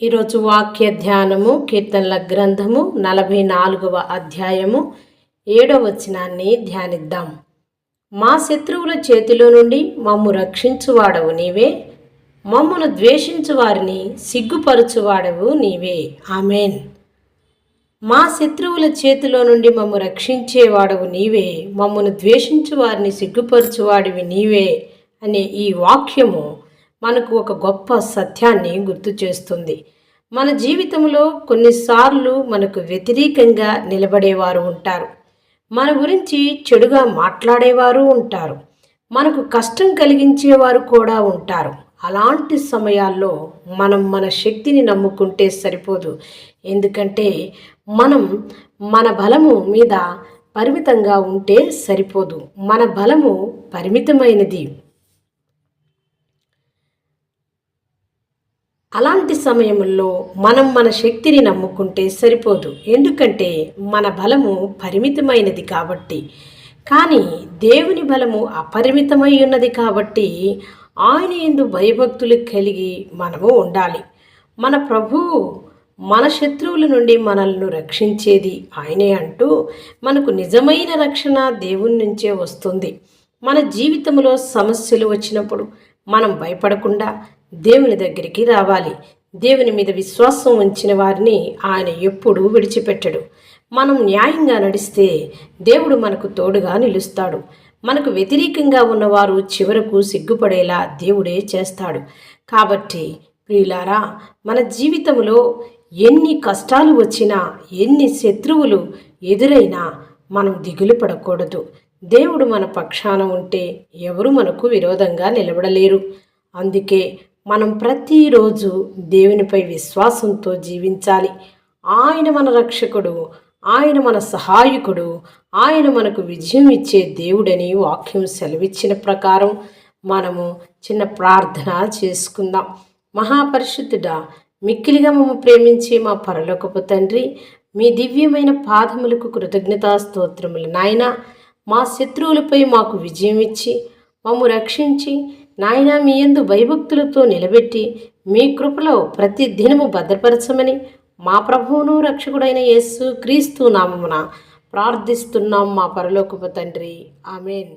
ఈరోజు వాక్య ధ్యానము కీర్తనల గ్రంథము 44వ అధ్యాయము 7వ వచనాన్ని ధ్యానిద్దాం. మా శత్రువుల చేతిలో నుండి మమ్ము రక్షించువాడవు నీవే, మమ్మును ద్వేషించు వారిని సిగ్గుపరచువాడవు నీవే. ఆమెన్. మా శత్రువుల చేతిలో నుండి మమ్ము రక్షించేవాడవు నీవే, మమ్మును ద్వేషించు వారిని సిగ్గుపరచువాడివి నీవే అనే ఈ వాక్యము మనకు ఒక గొప్ప సత్యాన్ని గుర్తు చేస్తుంది. మన జీవితంలో కొన్నిసార్లు మనకు వ్యతిరేకంగా నిలబడేవారు ఉంటారు, మన గురించి చెడుగా మాట్లాడేవారు ఉంటారు, మనకు కష్టం కలిగించేవారు కూడా ఉంటారు. అలాంటి సమయాల్లో మనం మన శక్తిని నమ్ముకుంటే సరిపోదు. ఎందుకంటే మనం మన బలము మీద పరిమితంగా ఉంటే సరిపోదు. మన బలము పరిమితమైనది. అలాంటి సమయంలో మనం మన శక్తిని నమ్ముకుంటే సరిపోదు. ఎందుకంటే మన బలము పరిమితమైనది కాబట్టి. కానీ దేవుని బలము అపరిమితమై ఉన్నది కాబట్టి ఆయన యందు భయభక్తులు కలిగి మనము ఉండాలి. మన ప్రభువు మన శత్రువుల నుండి మనల్ని రక్షించేది ఆయనే అంటూ మనకు నిజమైన రక్షణ దేవుని నుంచే వస్తుంది. మన జీవితంలో సమస్యలు వచ్చినప్పుడు మనం భయపడకుండా దేవుని దగ్గరికి రావాలి. దేవుని మీద విశ్వాసం ఉంచిన వారిని ఆయన ఎప్పుడూ విడిచిపెట్టడు. మనం న్యాయంగా నడిస్తే దేవుడు మనకు తోడుగా నిలుస్తాడు. మనకు వ్యతిరేకంగా ఉన్నవారు చివరకు సిగ్గుపడేలా దేవుడే చేస్తాడు. కాబట్టి ప్రియులారా, మన జీవితంలో ఎన్ని కష్టాలు వచ్చినా, ఎన్ని శత్రువులు ఎదురైనా మనం దిగులు పడకూడదు. దేవుడు మన పక్షాన ఉంటే ఎవరు మనకు విరోధంగా నిలబడలేరు. అందుకే మనం ప్రతిరోజు దేవునిపై విశ్వాసంతో జీవించాలి. ఆయన మన రక్షకుడు, ఆయన మన సహాయకుడు, ఆయన మనకు విజయం ఇచ్చే దేవుడని వాక్యం సెలవిచ్చిన ప్రకారం మనము చిన్న ప్రార్థన చేసుకుందాం. మహాపరిశుద్ధుడా, మిక్కిలిగా మమ్ము ప్రేమించి మా పరలోకపు తండ్రి, మీ దివ్యమైన పాదములకు కృతజ్ఞతాస్తోత్రములు. నాయనా, మా శత్రువులపై మాకు విజయం ఇచ్చి మమ్ము రక్షించి నాయన మీ యందు భయభక్తులతో నిలబెట్టి మీ కృపలో ప్రతి దినము భద్రపరచమని మా ప్రభువును రక్షకుడైన యేసు క్రీస్తు నామమున ప్రార్థిస్తున్నాం మా పరలోకపు తండ్రి. ఆమెన్.